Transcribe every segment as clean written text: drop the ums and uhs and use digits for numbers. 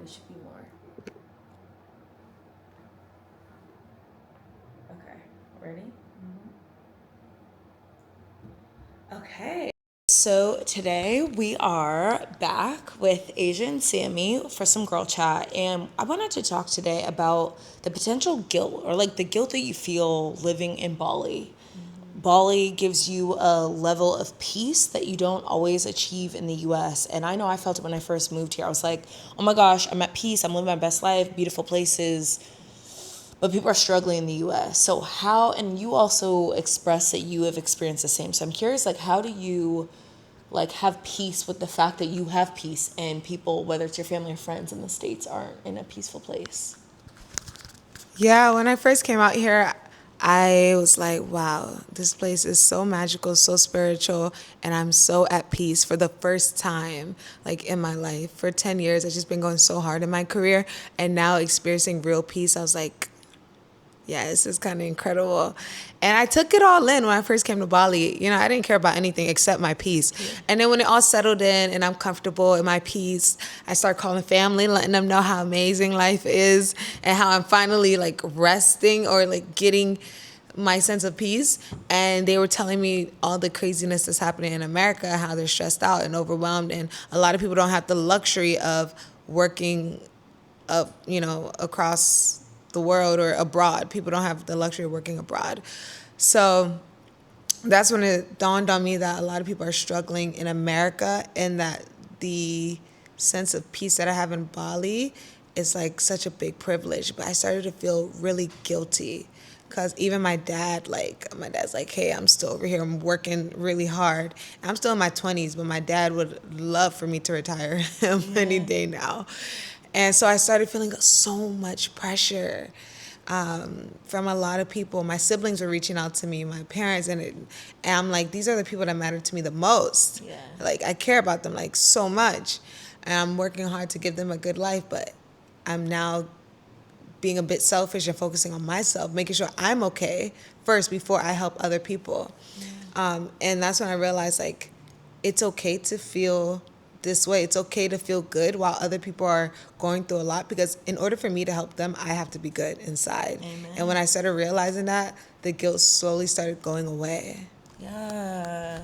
should be more. Okay, ready? Okay. So today we are back with Asia and Sammie for some girl chat, and I wanted to talk today about the potential guilt or like the guilt that you feel living in Bali. Bali gives you a level of peace that you don't always achieve in the US. And I know I felt it when I first moved here. I was like, oh my gosh, I'm at peace. I'm living my best life, beautiful places. But people are struggling in the US. So how, and you also express that you have experienced the same. So I'm curious, like, how do you like have peace with the fact that you have peace and people, whether it's your family or friends in the States, aren't in a peaceful place? Yeah, when I first came out here, I was like, wow, this place is so magical, so spiritual, and I'm so at peace for the first time, like in my life. For 10 years, I've just been going so hard in my career, and now experiencing real peace, I was like, yeah, this is kind of incredible. And I took it all in when I first came to Bali. You know, I didn't care about anything except my peace. And then when it all settled in and I'm comfortable in my peace, I start calling family, letting them know how amazing life is and how I'm finally like resting or like getting my sense of peace. And they were telling me all the craziness that's happening in America, how they're stressed out and overwhelmed. And a lot of people don't have the luxury of working up, you know, across the world or abroad. People don't have the luxury of working abroad. So that's when it dawned on me that a lot of people are struggling in America and that the sense of peace that I have in Bali is like such a big privilege. But I started to feel really guilty because even my dad's like, hey, I'm still over here. I'm working really hard. I'm still in my 20s, but my dad would love for me to retire any day now. And so I started feeling so much pressure from a lot of people. My siblings were reaching out to me, my parents, and I'm like, these are the people that matter to me the most. Yeah. Like, I care about them like so much, and I'm working hard to give them a good life, but I'm now being a bit selfish and focusing on myself, making sure I'm okay first before I help other people. And that's when I realized, like, it's okay to feel this way. It's okay to feel good while other people are going through a lot, because in order for me to help them, I have to be good inside. Amen. And when I started realizing that, the guilt slowly started going away. Yeah.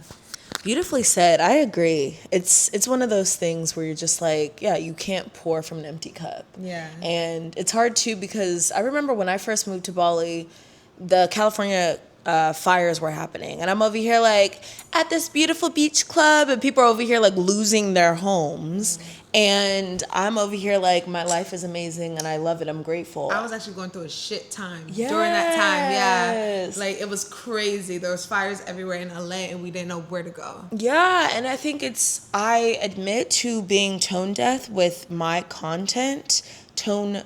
Beautifully said. I agree. It's one of those things where you're just like, yeah, you can't pour from an empty cup. Yeah. And it's hard too because I remember when I first moved to Bali, the California fires were happening, and I'm over here like at this beautiful beach club, and people are over here like losing their homes, and I'm over here like my life is amazing and I love it. I'm grateful. I was actually going through a shit time during that time. Yeah. Yes. Like, it was crazy. There was fires everywhere in LA and we didn't know where to go. Yeah, and I think I admit to being tone deaf with my content. I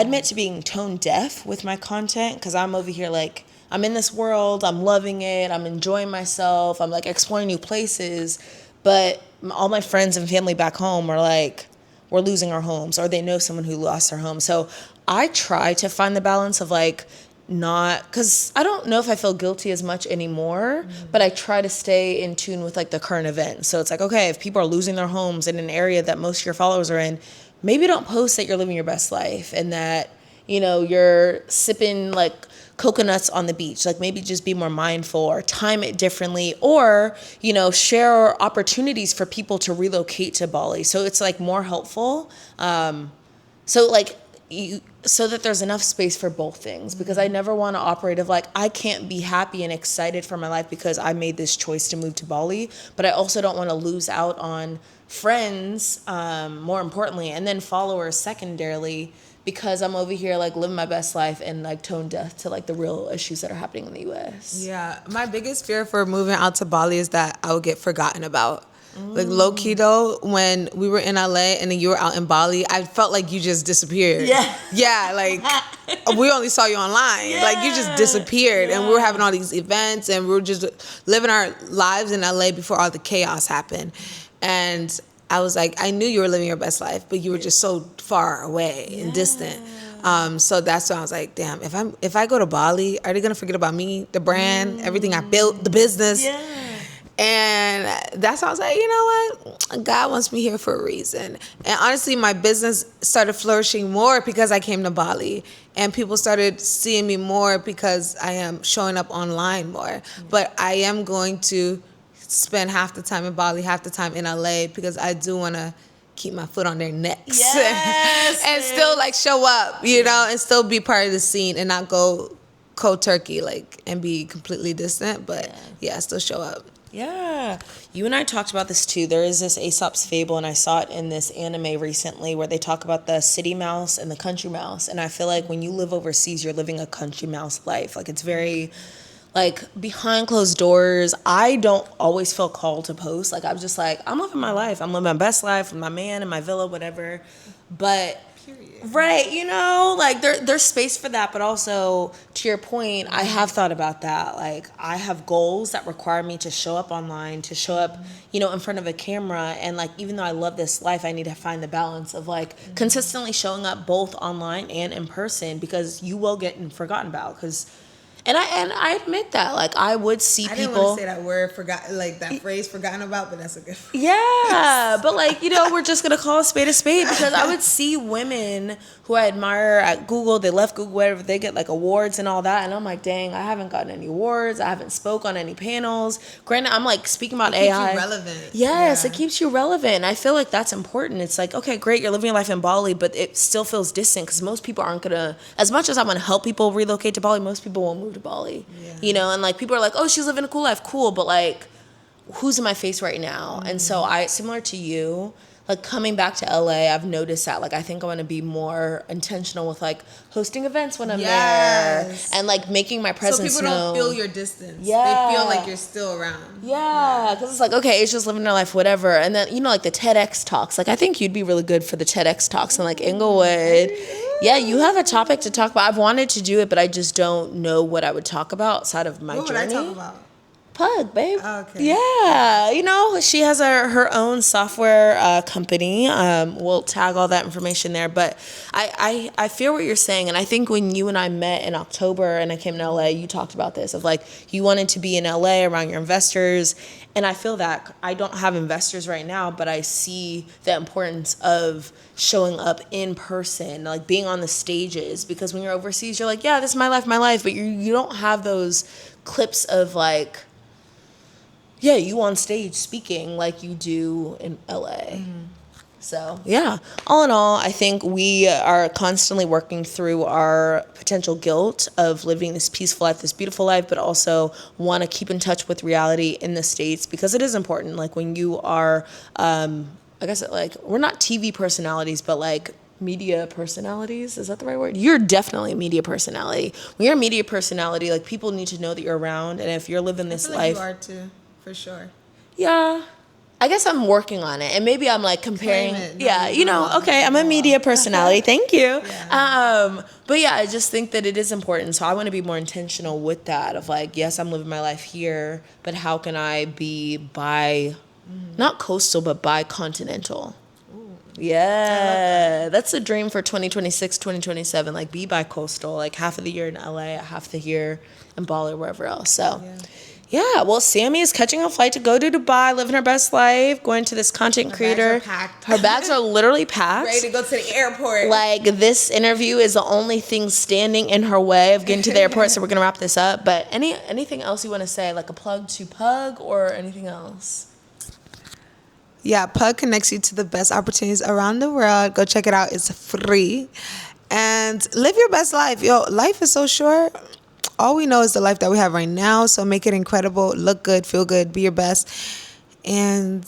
admit to being tone deaf with my content because I'm over here like, I'm in this world, I'm loving it, I'm enjoying myself, I'm like exploring new places, but all my friends and family back home are like, we're losing our homes, or they know someone who lost their home. So I try to find the balance of like, not because I don't know if I feel guilty as much anymore, but I try to stay in tune with like the current event. So it's like, okay, if people are losing their homes in an area that most of your followers are in, maybe don't post that you're living your best life and that, you know, you're sipping like coconuts on the beach. Like, maybe just be more mindful or time it differently, or, you know, share opportunities for people to relocate to Bali. So it's like more helpful. So like so that there's enough space for both things, because I never want to operate of like, I can't be happy and excited for my life because I made this choice to move to Bali, but I also don't want to lose out on friends, more importantly, and then followers secondarily, because I'm over here like living my best life and like tone deaf to like the real issues that are happening in the US. Yeah, my biggest fear for moving out to Bali is that I would get forgotten about. Like, low key though, when we were in LA and then you were out in Bali, I felt like you just disappeared. Yeah. Yeah, like we only saw you online. Yeah. Like, you just disappeared. And we were having all these events and we were just living our lives in LA before all the chaos happened. And I was like, I knew you were living your best life, but you were just so far away and distant. So that's why I was like, damn, if I go to Bali, are they gonna forget about me, the brand, everything I built, the business? Yeah. And that's how I was like, you know what? God wants me here for a reason. And honestly, my business started flourishing more because I came to Bali. And people started seeing me more because I am showing up online more. But I am going to spend half the time in Bali, half the time in LA, because I do want to keep my foot on their necks. Yes, and still like show up, you know, and still be part of the scene and not go cold turkey like and be completely distant. But yeah, still show up. Yeah. You and I talked about this too. There is this Aesop's Fable, and I saw it in this anime recently where they talk about the city mouse and the country mouse. And I feel like when you live overseas, you're living a country mouse life. Like, it's very, like, behind closed doors. I don't always feel called to post. Like, I'm just like, I'm living my life. I'm living my best life with my man in my villa, whatever. But... Right, you know, like there's space for that, but also to your point, I have thought about that. Like, I have goals that require me to show up online, to show up, you know, in front of a camera, and like even though I love this life, I need to find the balance of like consistently showing up both online and in person, because you will get forgotten about. And I admit that, like, I would see people. I didn't want to say that word, like that phrase, forgotten about, but that's a good phrase. Yeah, but like, you know, we're just gonna call a spade, because I would see women who I admire at Google. They left Google, whatever, they get like awards and all that, and I'm like, dang, I haven't gotten any awards. I haven't spoke on any panels. Granted, I'm like speaking about AI. Keeps you relevant. Yes, it keeps you relevant. I feel like that's important. It's like, okay, great, you're living your life in Bali, but it still feels distant because most people aren't gonna. As much as I want to help people relocate to Bali, most people won't move to Bali. You know, and like people are like, oh, she's living a cool life, cool, but like, who's in my face right now? And so I, similar to you, like coming back to LA, I've noticed that like I think I want to be more intentional with like hosting events when I'm there, and like making my presence so people known. don't feel your distance. Yeah, they feel like you're still around. Yeah, because it's like, okay, it's just living their life, whatever. And then, you know, like the TEDx talks. Like, I think you'd be really good for the TEDx talks in like Inglewood. Yeah, you have a topic to talk about. I've wanted to do it, but I just don't know what I would talk about outside of my journey. What would I talk about? PUG, babe. Okay. Yeah, you know, she has her own software company. We'll tag all that information there. But I feel what you're saying, and I think when you and I met in October and I came to LA, you talked about this of like you wanted to be in LA around your investors, and I feel that I don't have investors right now, but I see the importance of showing up in person, like being on the stages, because when you're overseas, you're like, yeah, this is my life, but you don't have those clips of like, yeah, you on stage speaking like you do in LA. So, yeah, all in all, I think we are constantly working through our potential guilt of living this peaceful life, this beautiful life, but also want to keep in touch with reality in the States, because it is important. Like when you are, I guess, like, we're not TV personalities, but like media personalities. Is that the right word? You're definitely a media personality. When you're a media personality, like people need to know that you're around, and if you're living this life. You are too. For sure. Yeah. I guess I'm working on it. And maybe I'm like comparing. Yeah, you know, okay, I'm a media personality. Thank you. Yeah. But yeah, I just think that it is important. So I want to be more intentional with that of like, yes, I'm living my life here, but how can I be not coastal, but bi-continental? Yeah, that's a dream for 2026, 2027. Like be bi-coastal, like half of the year in LA, half the year in Bali or wherever else. So yeah, well, Sammie is catching a flight to go to Dubai, living her best life, going to this content creator. Her bags are literally packed. Ready to go to the airport. Like, this interview is the only thing standing in her way of getting to the airport, so we're going to wrap this up. But anything else you want to say, like a plug to PUG or anything else? Yeah, PUG connects you to the best opportunities around the world. Go check it out. It's free. And live your best life. Yo, life is so short. All we know is the life that we have right now. So make it incredible. Look good, feel good, be your best. And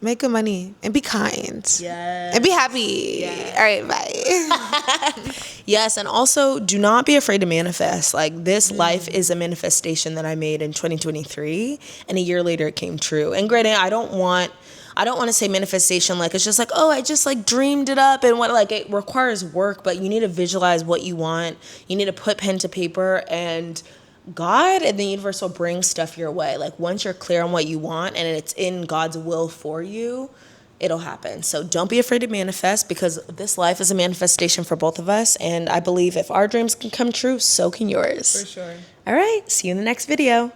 make good money. And be kind. Yes. And be happy. Yes. All right, bye. Yes, and also do not be afraid to manifest. Like, this life is a manifestation that I made in 2023. And a year later it came true. And granted, I don't want to say manifestation like it's just like, oh, I just like dreamed it up, and what, like, it requires work, but you need to visualize what you want. You need to put pen to paper, and God and the universe will bring stuff your way. Like, once you're clear on what you want and it's in God's will for you, it'll happen. So don't be afraid to manifest, because this life is a manifestation for both of us, and I believe if our dreams can come true, so can yours. For sure. All right, see you in the next video.